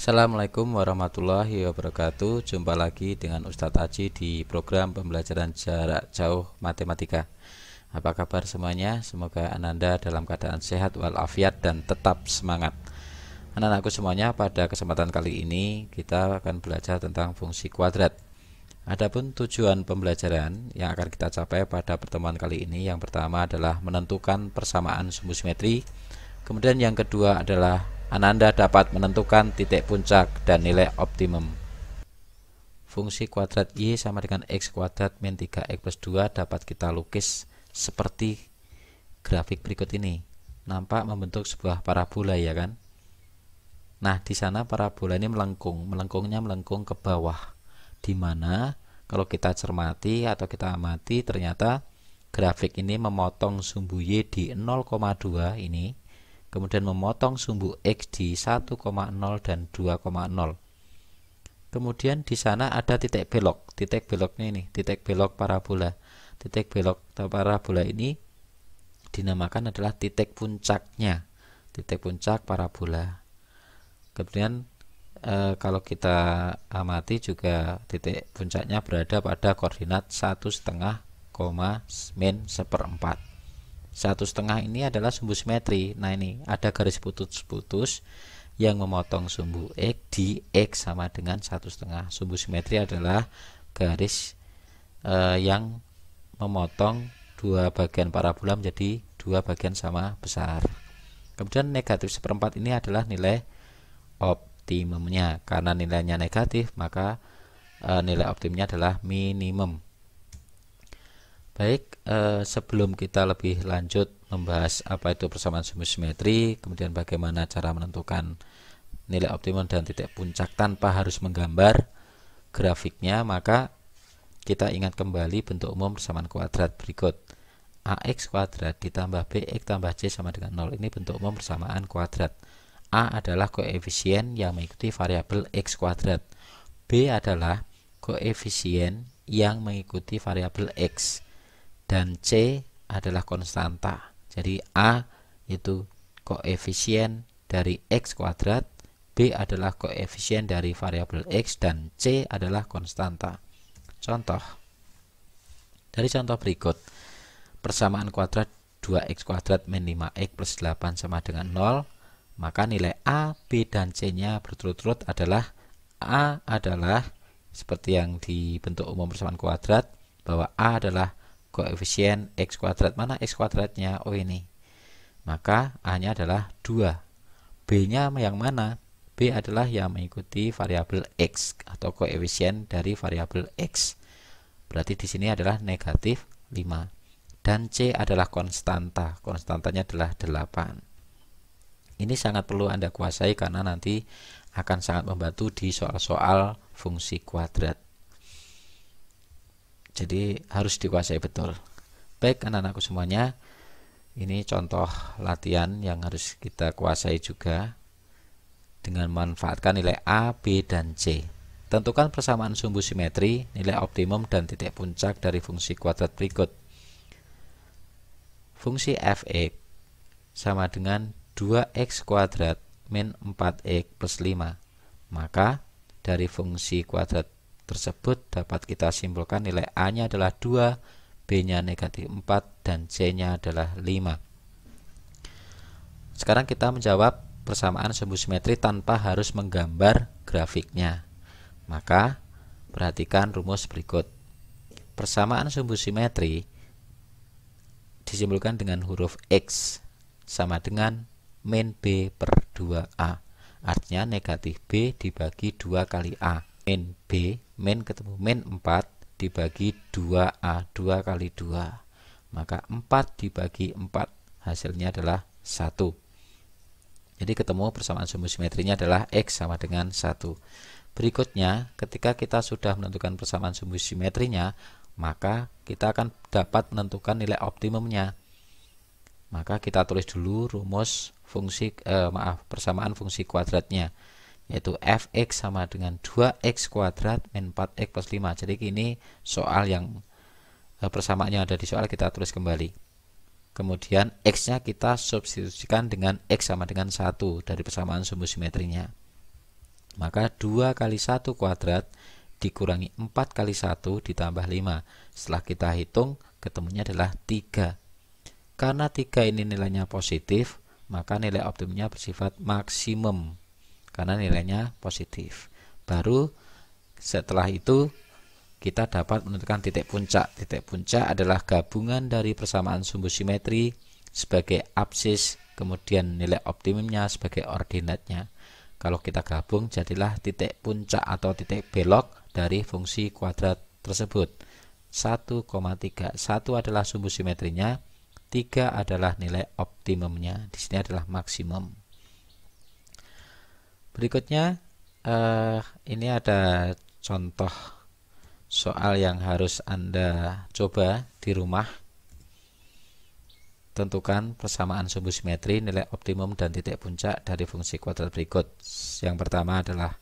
Assalamualaikum warahmatullahi wabarakatuh. Jumpa lagi dengan Ustadz Aji di program pembelajaran jarak jauh matematika. Apa kabar semuanya? Semoga Ananda dalam keadaan sehat walafiat dan tetap semangat. Anak-anakku semuanya, pada kesempatan kali ini kita akan belajar tentang fungsi kuadrat. Adapun tujuan pembelajaran yang akan kita capai pada pertemuan kali ini, yang pertama adalah menentukan persamaan sumbu simetri. Kemudian yang kedua adalah Ananda dapat menentukan titik puncak dan nilai optimum. Fungsi kuadrat Y sama dengan X kuadrat min 3X plus 2 dapat kita lukis seperti grafik berikut ini. Nampak membentuk sebuah parabola, ya kan? Nah, di sana parabola ini melengkungnya melengkung ke bawah. Di mana kalau kita cermati atau kita amati, ternyata grafik ini memotong sumbu Y di 0,2 ini, kemudian memotong sumbu X di 1,0 dan 2,0. Kemudian di sana ada titik belok. Titik beloknya ini, titik belok parabola. Titik belok parabola ini dinamakan adalah titik puncaknya. Titik puncak parabola. Kemudian kalau kita amati juga titik puncaknya berada pada koordinat 1,5, min 1/4. 1,5 ini adalah sumbu simetri. Nah, ini ada garis putus-putus yang memotong sumbu X di X sama dengan 1,5. Sumbu simetri adalah garis yang memotong dua bagian parabola menjadi dua bagian sama besar. Kemudian negatif 1/4 ini adalah nilai optimumnya. Karena nilainya negatif, maka nilai optimumnya adalah minimum. Baik, sebelum kita lebih lanjut membahas apa itu persamaan sumbu simetri, kemudian bagaimana cara menentukan nilai optimum dan titik puncak tanpa harus menggambar grafiknya, maka kita ingat kembali bentuk umum persamaan kuadrat berikut. AX kuadrat ditambah BX tambah C sama dengan 0. Ini bentuk umum persamaan kuadrat. A adalah koefisien yang mengikuti variabel X kuadrat. B adalah koefisien yang mengikuti variabel X. Dan C adalah konstanta. Jadi A itu koefisien dari X kuadrat, B adalah koefisien dari variabel X, dan C adalah konstanta. Contoh. Dari contoh berikut, persamaan kuadrat 2X kuadrat min 5X plus 8 sama dengan 0, maka nilai A, B, dan C-nya berturut-turut adalah A adalah seperti yang di bentuk umum persamaan kuadrat, bahwa A adalah koefisien X kuadrat. Mana X kuadratnya? Oh, ini. Maka A-nya adalah 2. B-nya yang mana? B adalah yang mengikuti variabel X atau koefisien dari variabel X. Berarti di sini adalah negatif 5. Dan C adalah konstanta. Konstantanya adalah 8. Ini sangat perlu Anda kuasai karena nanti akan sangat membantu di soal-soal fungsi kuadrat. Jadi harus dikuasai betul. Baik, anak-anakku semuanya, ini contoh latihan yang harus kita kuasai juga dengan memanfaatkan nilai A, B, dan C. Tentukan persamaan sumbu simetri, nilai optimum, dan titik puncak dari fungsi kuadrat berikut. Fungsi f(x) sama dengan 2x kuadrat min 4x plus 5. Maka dari fungsi kuadrat tersebut dapat kita simpulkan nilai A-nya adalah 2, B-nya negatif 4, dan C-nya adalah 5. Sekarang kita menjawab persamaan sumbu simetri tanpa harus menggambar grafiknya. Maka perhatikan rumus berikut. Persamaan sumbu simetri disimpulkan dengan huruf X sama dengan min B per 2A. Artinya negatif B dibagi 2 kali A. Min B, min ketemu min 4 dibagi 2A, 2 kali 2. Maka 4 dibagi 4, hasilnya adalah 1. Jadi ketemu persamaan sumbu simetrinya adalah X sama dengan 1. Berikutnya, ketika kita sudah menentukan persamaan sumbu simetrinya, maka kita akan dapat menentukan nilai optimumnya. Maka kita tulis dulu rumus persamaan fungsi kuadratnya, yaitu fx sama dengan 2x kuadrat min 4x plus 5. Jadi ini soal yang persamaan yang ada di soal kita tulis kembali. Kemudian x-nya kita substitusikan dengan x sama dengan 1 dari persamaan sumbu simetrinya. Maka 2 kali 1 kuadrat dikurangi 4 kali 1 ditambah 5. Setelah kita hitung, ketemunya adalah 3. Karena 3 ini nilainya positif, maka nilai optimumnya bersifat maksimum karena nilainya positif. Baru setelah itu kita dapat menentukan titik puncak. Titik puncak adalah gabungan dari persamaan sumbu simetri sebagai absis, kemudian nilai optimumnya sebagai ordinatnya. Kalau kita gabung, jadilah titik puncak atau titik belok dari fungsi kuadrat tersebut. 1,3. 1 adalah sumbu simetrinya, 3 adalah nilai optimumnya. Di sini adalah maksimum. Berikutnya ini ada contoh soal yang harus Anda coba di rumah. Tentukan persamaan sumbu simetri, nilai optimum dan titik puncak dari fungsi kuadrat berikut. Yang pertama adalah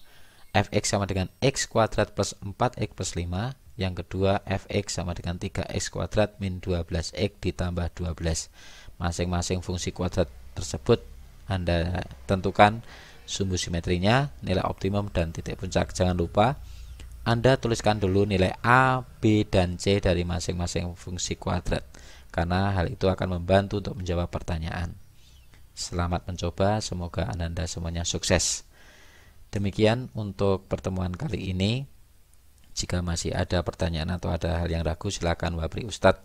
fx sama dengan x kuadrat plus 4x plus 5. Yang kedua fx sama dengan 3x kuadrat min 12x ditambah 12. Masing-masing fungsi kuadrat tersebut Anda tentukan sumbu simetrinya, nilai optimum dan titik puncak. Jangan lupa Anda tuliskan dulu nilai A, B, dan C dari masing-masing fungsi kuadrat, karena hal itu akan membantu untuk menjawab pertanyaan. Selamat mencoba, semoga Anda semuanya sukses. Demikian untuk pertemuan kali ini. Jika masih ada pertanyaan atau ada hal yang ragu, silakan wabri Ustadz.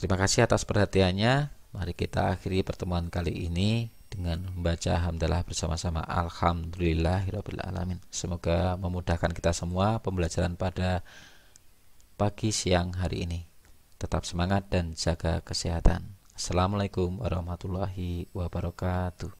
Terima kasih atas perhatiannya. Mari kita akhiri pertemuan kali ini dengan membaca hamdalah bersama-sama. Alhamdulillahirabbil alamin. Semoga memudahkan kita semua pembelajaran pada pagi siang hari ini. Tetap semangat dan jaga kesehatan. Assalamualaikum warahmatullahi wabarakatuh.